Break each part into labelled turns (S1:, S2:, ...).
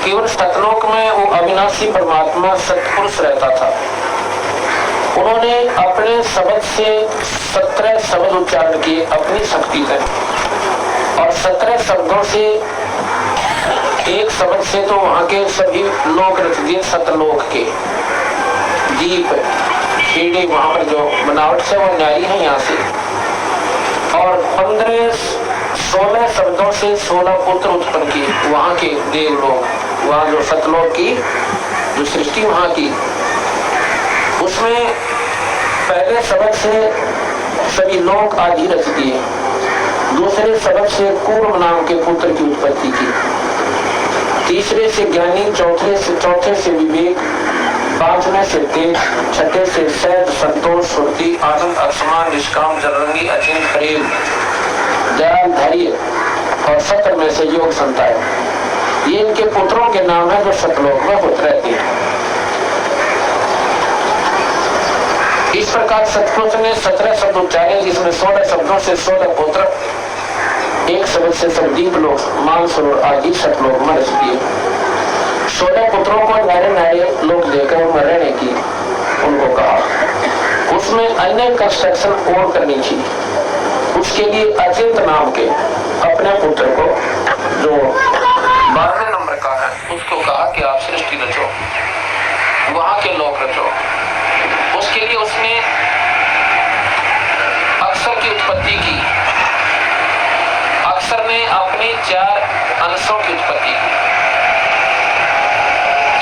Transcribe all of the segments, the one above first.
S1: केवल सतलोक में वो अविनाशी परमात्मा सतपुरुष रहता था। उन्होंने अपने शब्द से 17 शब्द उच्चारण किए अपनी शक्ति से, और 17 शब्दों से एक शब्द से तो वहां के सभी लोक रच दिए। सतलोक के दीप सीढ़ी वहां पर जो बनावट से वो न्यारी है यहाँ से, और 16 शब्दों से 16 पुत्र उत्पन्न किए वहां के देवलोक। वहां जो सतलोक की जो सृष्टि वहां की, उसमें पहले शब्द से सभी लोक आदि रच दिए। दूसरे शब्द से कूर्म नाम के पुत्र की उत्पत्ति की। तीसरे से ज्ञानी, चौथे से विवेक, पांचवें से तेज, छठे से सहज, संतोष, सुरती, आनंद, असमान, निष्काम, जरंगी, अचिंत, प्रेम, दयाल, धैर्य, और 17 में से योग संताय। ये इनके पुत्रों के नाम है जो सतलोक में होते रहते हैं। इस प्रकार सतपुरुष ने 17 शब्द उच्चारे, जिसमें 16 शब्दों से 16 पुत्र, एक शब्द से सब दीप लोक, मानसरोवर आदि सतलोक में रच दिए। 16 पुत्रों को नारे नारे लोग देकर उनमें रहने की उनको कहा। उसमें अन्य कंस्ट्रक्शन और करनी थी। उसके लिए अचिंत नाम के अपने पुत्र को, जो 12वें नंबर का है, उसको कहा कि आप सृष्टि रचो, वहां के लोक रचो। उसके लिए उसने अक्षर की उत्पत्ति की। अक्षर ने अपने 4 अंशों की उत्पत्ति की।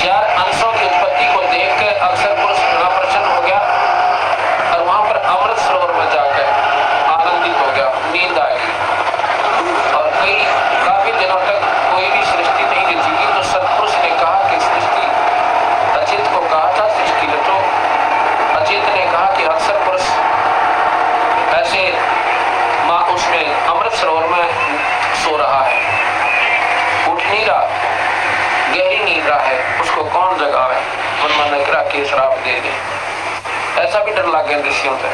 S1: 4 अंशों की उत्पत्ति को देखकर अक्षर पुरुष बड़ा प्रसन्न हो गया, और वहां पर अमृत सरोवर में जाकर आनंदित हो गया, नींद आई। और काफी दिनों तक कोई भी सृष्टि नहीं रची। तो सतपुरुष ने कहा कि सृष्टि, अचित को कहा था सृष्टि रचो। अचित ने कहा कि अक्षर पुरुष ऐसे माँ उसमें अमृत सरोवर में सो रहा है, उठ नहीं रहा, गहरी नींद रहा है, उसको कौन जगावे, मन मन नकरा के श्राप दे दे। ऐसा भी डर लग गया ऋषियों से।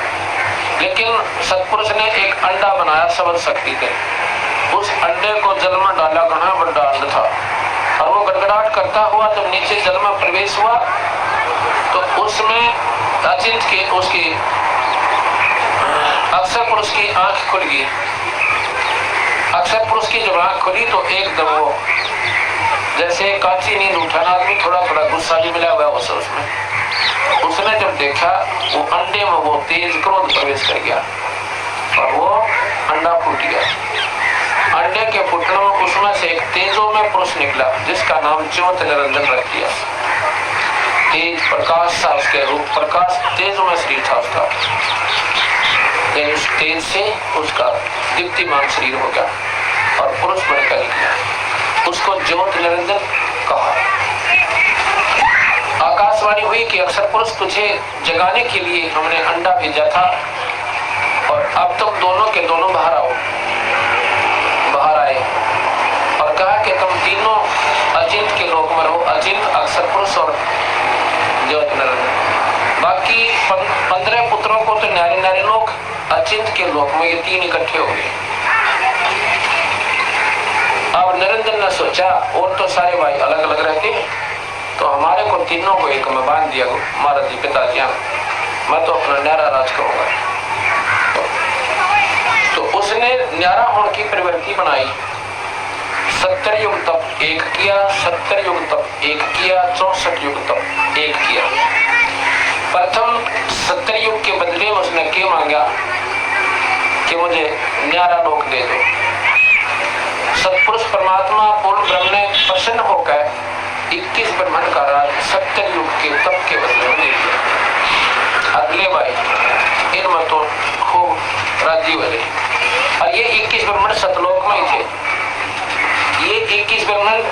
S1: लेकिन सतपुरुष ने एक अंडा बनाया शब्द शक्ति से। उस अंडे को जल में डाला, घना बड़ा अंड था, और वो गड़गड़ाहट करता हुआ जब नीचे जल में प्रवेश हुआ तो उसमें अचिंत के उसकी अक्षर पुरुष की आंख खुल गई। अक्षर पुरुष की जब आंख खुली तो एकदम वो जैसे कांची नींद उठाना आदमी, थोड़ा थोड़ा गुस्सा भी मिला हुआ उसमें। उसने जब देखा वो अंडे में वो तेज क्रोध प्रवेश कर गया, और वो अंडा फूट गया। अंडे के फूटने में उसमें से एक तेजो में पुरुष निकला, जिसका नाम ज्योत निरंजन रख दिया। तेज प्रकाश था उसके रूप, प्रकाश तेज में शरीर था उसका। उस तेज से उसका दीप्तिमान शरीर हो गया और पुरुष बनकर निकला। उसको ज्योत निरंजन कहा। आकाशवाणी हुई कि अक्षर पुरुष तुझे जगाने के लिए हमने अंडा भेजा था, और अब तुम दोनों के दोनों बाहर आओ। बाहर आए और कहा कि तुम तीनों अचिंत के लोक में रहो, अचिंत, अक्षर पुरुष और ज्योत निरंजन। बाकी 15 पुत्रों को तो न्यारे न्यारे लोग अचिंत के लोक में, ये 3 इकट्ठे हो गए। अब निरंजन ने सोचा और तो सारे भाई अलग अलग रहते हैं, तो हमारे को तीनों को एक में बांध दिया महाराज जी पिताजी, मैं तो अपना न्यारा राज करूंगा। तो उसने न्यारा होने की प्रवृत्ति बनाई। 70 युग तप एक किया, 70 युग तप एक किया, 64 युग तप एक किया। प्रथम 70 युग के बदले उसने क्या मांगा कि मुझे न्यारा लोक दे दो। सतपुरुष परमात्मा पूर्ण ब्रह्म ने प्रसन्न होकर 21 ब्रह्मांड का राज 70 युग के तप के बदले में दे दिया। अगले भाई इनमें तो खूब राजी बने, और ये 21 ब्रह्मांड सतलोक में ही थे। ये 21 ब्रह्मांड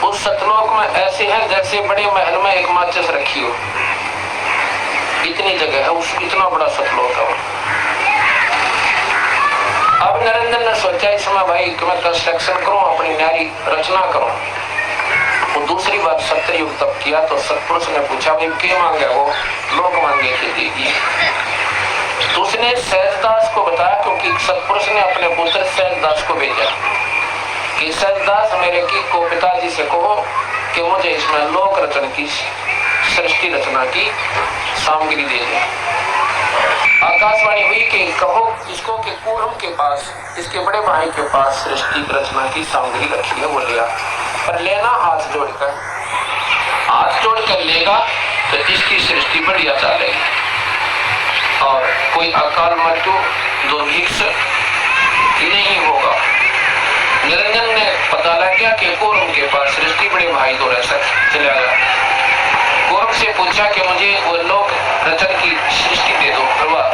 S1: उस सतलोक में ऐसे हैं जैसे बड़े महल में एक माचिस रखी हो, इतनी जगह है, उस इतना बड़ा सतलोक है। अब निरंजन ने सोचा इस समय भाई कि मैं कंस्ट्रक्शन करूं, अपनी न्यारी रचना करूं। वो दूसरी बार 70 युग तप किया तो सतपुरुष ने पूछा भाई क्या मांगे, वो लोग मांगे थे दे दिए। तो उसने सहजदास को बताया, क्योंकि सतपुरुष ने अपने पुत्र सहजदास को भेजा कि सहजदास मेरे की को पिताजी से कहो कि कि मुझे इसमें लोक रचना की सृष्टि रचना की सामग्री दे दे। आकाशवाणी हुई कि कहो इसको कि कूर्म के पास, इसके बड़े भाई के पास सृष्टि रचना की सामग्री रखी है। वो लिया, पर लेना हाथ जोड़कर, हाथ जोड़कर लेगा तो इसकी सृष्टि बढ़िया चलेगी और कोई अकाल मृत्यु दुर्भिक्ष नहीं होगा। निरंजन ने पता लग गया कि कौरव के पास सृष्टि बड़े भाई तो रह चला गया। कौरव से पूछा कि मुझे वो लोक रचन की सृष्टि दे दो,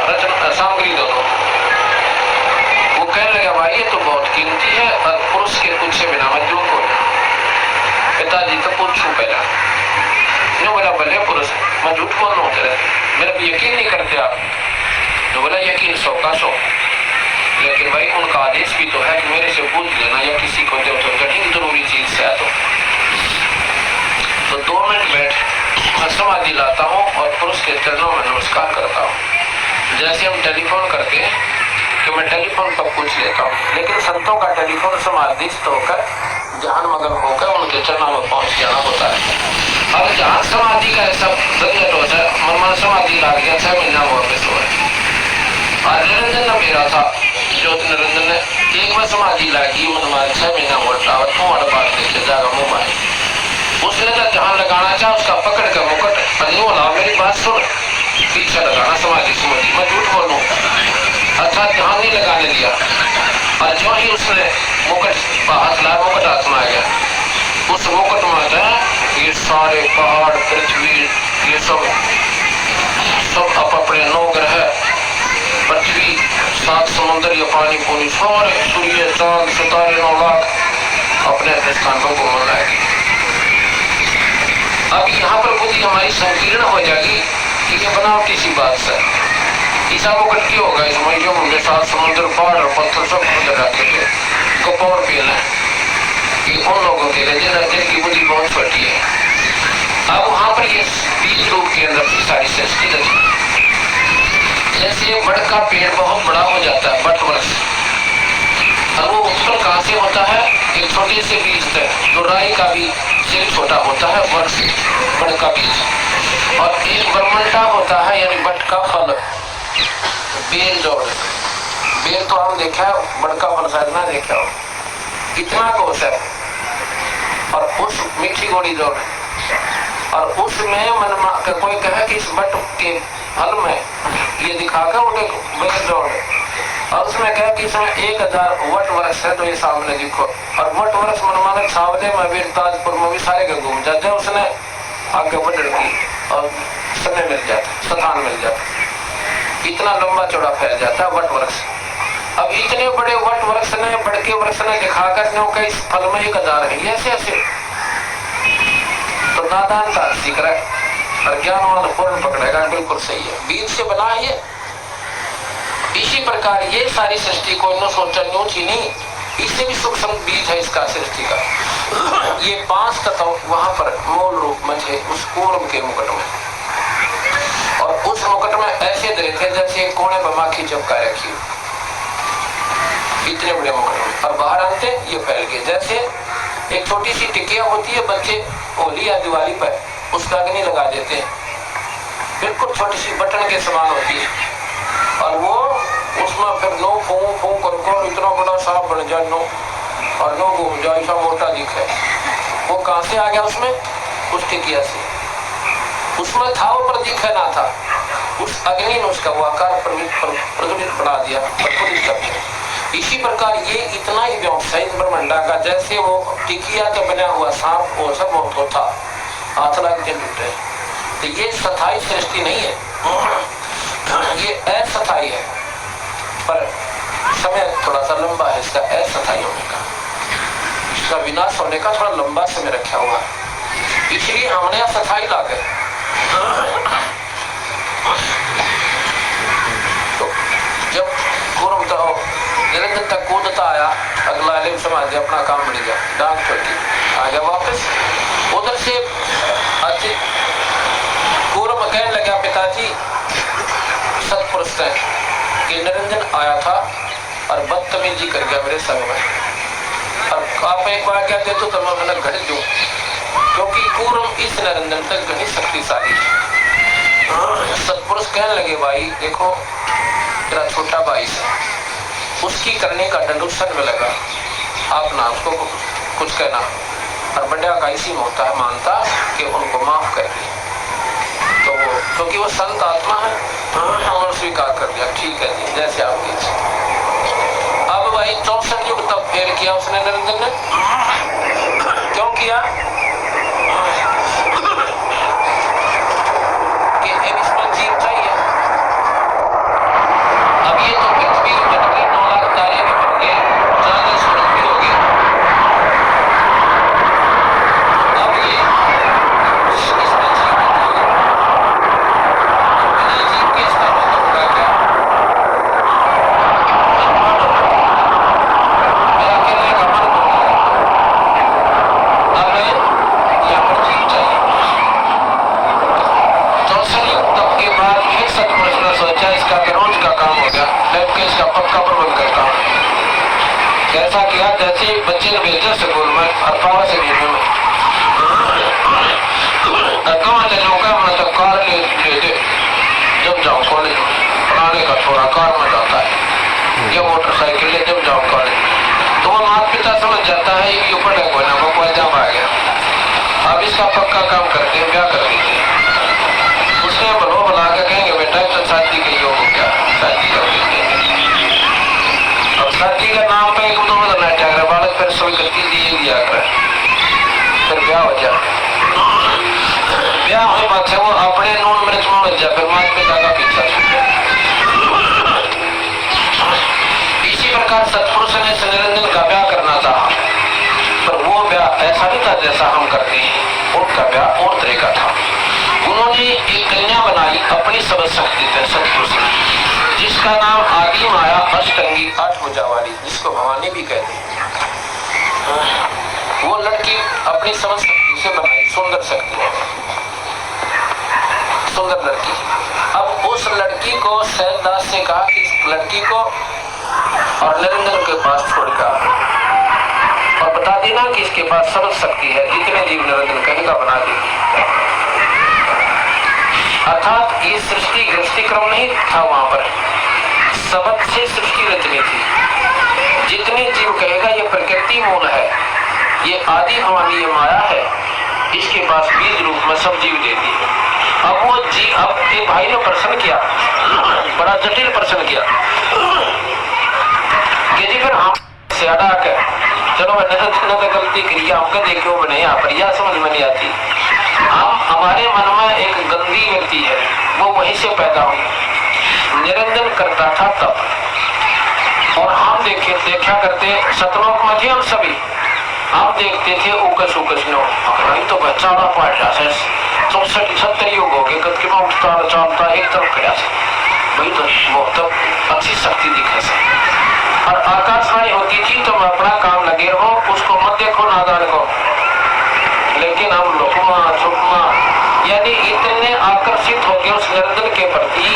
S1: रचन सामग्री दे दो। वो कहने लगा भाई ये तो बहुत कीमती है और पुरुष के पूछे बिना मैं झूठ बोलूं। पिताजी तो पूछूं पहला, जो बोला भले पुरुष मैं झूठ बोल रहा हूँ तेरे, मेरा भी यकीन नहीं करते आप। तो बोला यकीन 100 का 100, लेकिन भाई उनका आदेश भी तो है कि मेरे से पूछ लेना या किसी को दे तो कठिन जरूरी चीज से है। तो 2 मिनट बैठ मैं समाधि लाता हूँ और पुरुष के चरणों में नमस्कार करता हूँ। जैसे हम टेलीफोन करते हैं कि मैं टेलीफोन पर पूछ लेता हूँ, लेकिन संतों का टेलीफोन समाधिस्थ होकर ध्यान मगन होकर उनके चरणों में पहुंच जाना होता है। अब जहाँ समाधि का सब झंझट होता है, मन समाधि ला गया 6 महीना वापस हो रहा है। आज निरंजन न मेरा था ज्योति निरंजन ने एक बार समाधि लागी मन 6 महीना होता और तुम्हारा बात देखे जागा मुंह में। उसने तो जहाँ लगाना चाहा उसका पकड़ कर मुकुट अनियोला मेरी बात सुन पीछे लगाना समाधि समाधि, मैं झूठ बोलूं अर्थात ध्यान नहीं लगाने दिया। और जो ही उसने मुकुट हाथ लाया, मुकुट हाथ में आ गया। उस मुकुट में ये सारे पहाड़ पृथ्वी ये सब अपने 9 ग्रह पृथ्वी 7 समुद्र या पानी पूनी सारे सूर्य चांद सितारे 9 लाख अपने अपने स्थानों को घूमने लाएगी। अब यहाँ पर बुद्धि हमारी संकीर्ण हो जाएगी कि ये बनावटी सी बात है। ईसा मुकुट क्यों होगा इसमें, जो उनके 7 समुद्र पहाड़ और पत्थर सब उधर रखे थे कपौर पीना ये उन लोगों के लिए जिनकी बुद्धि बहुत छोटी है। अब वहां पर ये बीज रूप के अंदर की सारी सृष्टि रची। जैसे बड़ का पेड़ बहुत बड़ा हो जाता है, बट वृक्ष, और वो उत्पन्न कहाँ से होता है, एक छोटे से बीज से, जो राई का भी से छोटा होता है वृक्ष बड़ का बीज, और एक बरमंटा होता है यानी बट का फल बेल जोड़। बेल तो हम देखा है, बड़ का फल शायद ना देखा हो, कितना कोस है और उस मीठी गोड़ी जोड़, और उसमें मन कोई कहे कि इस बट के फल में ये दिखाकर उठे बेल जोड़, और उसमें कहे कि इसमें 1000 वट वृक्ष है तो ये सामने दिखो। और वट वृक्ष मनमाने सावले में भी ताजपुर में भी सारे के घूम जाते, उसने आगे बढ़ की और समय मिल जाता, स्थान मिल जाता, इतना लंबा चौड़ा फैल जाता है वट वृक्ष। अब इतने बड़े वट वृक्ष ने बड़के वृक्ष ने दिखाकर क्योंकि इस फल में 1000 है, ऐसे ऐसे तो नादानता सीख रहा है और ज्ञानवान पूर्ण पकड़ेगा, बिल्कुल सही है, बीज से बना है ये। इसी प्रकार ये सारी सृष्टि को न सोचा न्यू थी नहीं, इससे भी सूक्ष्म बीज है इसका सृष्टि का। ये 5 तत्व वहां पर मूल रूप में थे उस कूर्म के मुकुट में, और उस मुकुट में ऐसे दरे थे जैसे कोने पर माखी चिपका रखी, इतने बड़े मुकुट में, और बाहर आते ये फैल गए। जैसे एक छोटी सी टिकिया होती है, बच्चे होली या दिवाली पर उसका अग्नि लगा देते हैं, बिल्कुल छोटी सी बटन के समान होती है, और वो उसमें फिर नो फूंक फूंक कर इतना बड़ा सांप बन जाए नो, और नो घूम जाए ऐसा मोटा दिखे। वो कहाँ से आ गया उसमें, उस टिकिया से, उसमें था वो पर दिखे ना था, उस अग्नि ने उसका वो आकार प्रज्वलित बना दिया, प्रज्वलित कर दिया। इसी प्रकार ये इतना ही व्यवसायिक ब्रह्मांडा का जैसे वो टिकिया का बना हुआ सांप वो सब बहुत होता हाथ लग के लुटे। तो ये स्थायी सृष्टि नहीं है, ये अस्थायी है, पर समय थोड़ा सा लंबा है इसका अस्थायी होने का, इसका विनाश होने का थोड़ा लंबा समय रखा हुआ है, इसलिए हमने अस्थायी ला गए। तो जब पूर्व तो निरंजन तक कूदता आया, अगला अलिम समाज अपना काम बढ़ गया, डांग छोटी आ गया वापस। उधर से पूर्व कहने लगा पिताजी सत्पुरुष है कि निरंजन आया था और बदतमीजी कर गया मेरे संग में, और आप एक बार क्या कहते तो मैं अपना घर दूं, क्योंकि इस निरंजन तक घनी शक्तिशाली है। सत्पुरुष कहने लगे, भाई देखो तेरा छोटा भाई है, उसकी करने का दंड उस में लगा, आप ना उसको कुछ कहना, और बड़ा का इसी में होता है मानता कि उनको माफ कर दे। तो वो क्योंकि वो संत आत्मा है, उन्होंने स्वीकार कर दिया, ठीक है जी जैसे आपकी इच्छा। अब भाई 64 युग तब फेल किया उसने निरंजन ने। क्यों किया? कि इसमें जीव चाहिए। अब ये तो पृथ्वी बन गई, 9 लाख तारे भी बन गए, 40 सूरज भी हो गए। अब ये इसमें जीव नहीं होगा, बिना जीव के इसका मतलब होगा क्या? मेरा कहने का मन होगा। अब यहाँ पर जीव चाहिए। 64 युग तक के बाद फिर सत्पुरुष ने सोचा इसका रोज का काम हो गया, बैठ के इसका पक्का प्रबंध करता हूँ। कैसा किया? जैसे बच्चे ने भेजा स्कूल में और पावर से भेजने में मतलब कार ले दे, जब जाओ कॉलेज में, पढ़ाने का थोड़ा कार में जाता है, या मोटरसाइकिल ले जब जाओ कॉलेज। तो वो माता पिता समझ जाता है ये ऊपर लगवाना वो एग्जाम आ गया, अब इसका पक्का काम करते हैं, ब्याह कर दीजिए। उसने भलो बना के कहेंगे बेटा तो शादी का योग हो गया, शादी कर देंगे। अब शादी का नाम पे एक दो बदलना चाह बालक फिर सोई गलती दिया कर, फिर ब्याह हो जाए। ब्याह हुई बात है वो अपने नून मिर्च में बच जाए, फिर मात पे ज्यादा पीछा छूटे। इसी प्रकार सत्पुरुष ने निरंजन का ब्याह करना था, पर वो ब्याह ऐसा नहीं था जैसा हम करते हैं, उनका ब्याह और तरह का था। उन्होंने एक कन्या बनाई अपनी सबद शक्ति से सत्पुरुष ने, जिसका नाम आदि माया अष्टंगी 8 भुजा वाली, जिसको भवानी भी कहते हैं। वो लड़की अपनी सबद शक्ति से बनाई, सुंदर शक्ति, सुंदर लड़की। अब उस लड़की को सैनदास से कहा कि इस लड़की को और निरंजन के पास छोड़कर और बता देना कि इसके पास सबद शक्ति है, जितने जीव निरंजन कहेगा बना देगी। अर्थात ये सृष्टि गृहस्थी क्रम नहीं था, वहां पर सबद से सृष्टि रचनी थी। जितने जीव कहेगा ये प्रकृति मूल है, ये आदि भवानी, ये माया है, इसके पास बीज रूप में सब जीव देती है। अब वो जीव, अब एक भाई ने प्रश्न किया, बड़ा जटिल प्रश्न किया कि जी फिर हम से अड़ा कर चलो मैंने गलती करी, हमको देखो बने यहाँ पर, यह समझ में नहीं आती। हम हमारे मन में एक गंदी व्यक्ति है, वो वहीं से पैदा हुई, निरंजन करता था तब, और हम देखा करते सतलोक में थे हम सभी, हम देखते थे उकस उकस नो, तो बच्चा पाठ रहा है 64 युग हो गए, कद के में उठता चलता एक तरफ खड़ा से, वही तो बहुत अच्छी शक्ति दिखे से। और आकाशवाणी होती थी तुम अपना काम लगे रहो, उसको मत देखो नादान को, लेकिन हम लुकमा छुपमा यानी इतने आकर्षित हो गए उस निरंजन के प्रति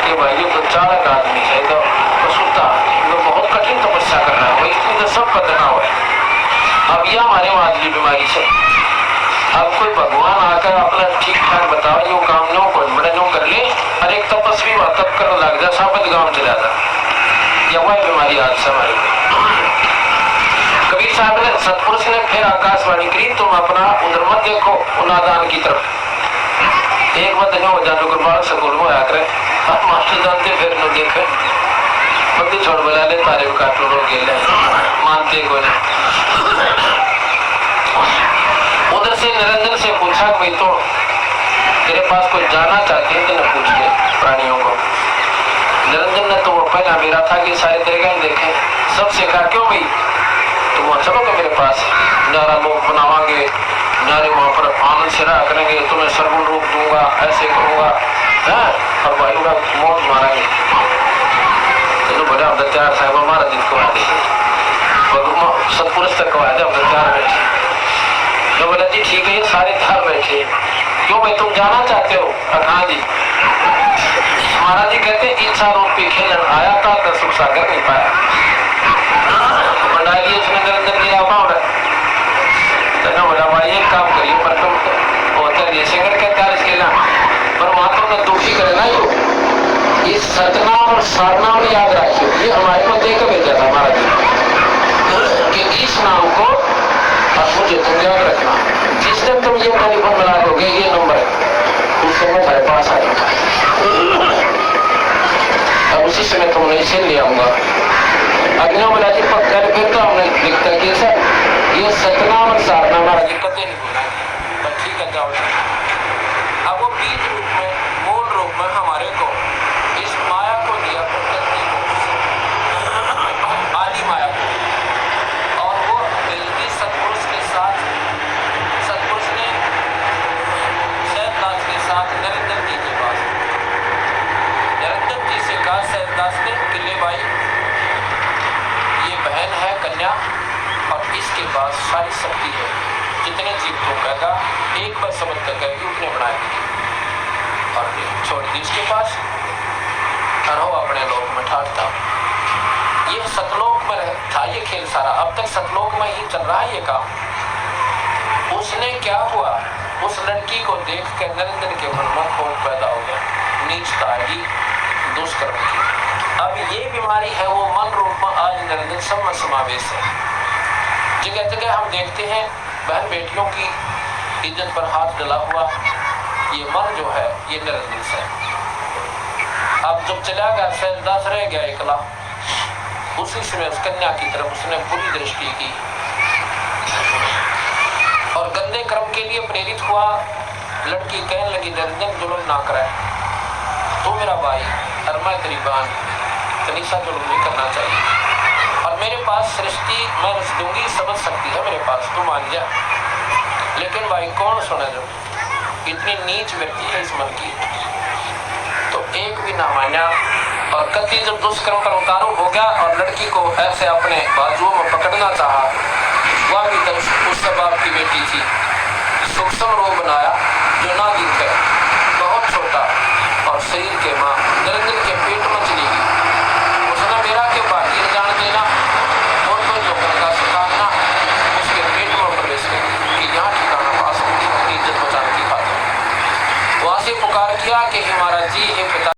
S1: कि भाई तो चालक आदमी है, तो सुनता तो बहुत कठिन तपस्या कर रहा है, इतनी तो सब बदना हुआ है। अब यह हमारे मादली बीमारी से, अब कोई भगवान आकर अपना ठीक ठाक बताओ यो काम नो कोई बड़े नो कर ले, और एक तपस्वी तप करने लग जा, साबत गांव चला जा, यह वह बीमारी आज से हमारी। कबीर साहब ने, सतपुरुष ने फिर आकाशवाणी करी, तुम अपना उधर मत देखो उनादान की तरफ। एक बात हो जानो गुरबाल स्कूल में आया करे, आप मास्टर जानते फिर न देखे बंदी छोड़ बुला ले, तारे काट लो गेले मानते को उधर से निरंजन से पूछा भाई तो तेरे पास कोई जाना चाहते हैं तो न पूछ ले प्राणियों को। निरंजन ने तो वो पहला मेरा था कि सारे तरीका देखे सब सीखा, क्यों भाई तुम वहां चलोगे मेरे पास, नारा लोग बनावांगे, नारे वहां पर आनंद से रहा करेंगे, तुम्हें सर्वुण रूप दूंगा, ऐसे करूंगा है, और भाई का मौत मारेंगे। तो बड़ा अत्याचार साहब हमारा दिन को सतपुरुष तक कवा दे अत्याचार बैठे, तो बोला जी ठीक है सारे घर बैठे, क्यों भाई तुम जाना चाहते हो? हाँ जी। महाराज जी कहते इच्छा रूपी खेलन आया था तो सुख सागर नहीं पाया, मंडालिए निरंजन लीला पाओ ना, बोला भाई एक काम करिए पर तुम कर दिए सिंगड़ के 40 किला परमात्मा ने दुखी करे ना ये सतनाम और सारनाम याद रखियो। ये हमारे को देकर भेजा था महाराज कि इस नाम को अब मुझे तुम याद रखना। जिस दिन तुम ये टेलीफोन मिला दोगे ये नंबर उस समय तुम्हारे पास आ जाएगा। अब उसी समय तुमने इसे ले आऊंगा अग्नियों मिला जी पक्का फिर तो हमने लिखता है कि सर ये सतनाम और सारनाम महाराज कते नहीं बोला तो ठीक है जाओ। अब वो बीज रूप में मूल रूप में हमारे को इस माया को दिया प्रकृति को आदि माया को और वो मिलती सतपुरुष के साथ सतपुरुष ने सैयददास के साथ नरेंद्र जी के पास नरेंद्र जी से कहा सैयददास ने किले भाई ये बहन है कन्या और इसके पास सारी शक्ति है जितने जीव को कहेगा एक बार समझ कर कहेगी उतने बनाएगी और छोड़ दी इसके पास और हो अपने लोक में ठाकता। ये सतलोक में था ये खेल सारा अब तक सतलोक में ही चल रहा है ये काम। उसने क्या हुआ उस लड़की को देख कर नरेंद्र के मन में खोट पैदा हो गया नीचता की दुष्कर्म की। अब ये बीमारी है वो मन रूप में आज नरेंद्र सब में समावेश है। जगह जगह हम देखते हैं बहन बेटियों की इज्जत पर हाथ डला हुआ ये मन जो है ये नरेंद्र से। अब जब चला गया सैयददास रह गया एकला उसी समय उस कन्या की तरफ उसने बुरी दृष्टि की और गंदे कर्म के लिए प्रेरित हुआ। लड़की कहने लगी नरेंद्र जुल्म ना कराए तू मेरा भाई और मैं तेरी बहन तनिषा जुल्म नहीं करना चाहिए और मेरे पास सृष्टि मैं रच दूंगी समझ सकती है मेरे पास तू मान जा। लेकिन भाई कौन सुने जो इतनी नीच व्यक्ति है इस मन की तो एक भी ना माना और कति जब दुष्कर्म पर उतारू हो गया और लड़की को ऐसे अपने बाजुओं में पकड़ना चाहा वह भी तब उस बाप की बेटी थी सूक्ष्म रूप बनाया जो ना दिखे बहुत छोटा और शरीर के माँ नरेंद्र के पेट में चली गई। उसने मेरा के बाकी जान देना और कोई लोगों का सुधारना उसके पेट में प्रवेश कर कि यहाँ ठिकाना पास अपनी इज्जत बचाने की बात। वहां से पुकार किया कि महाराज जी हे पिता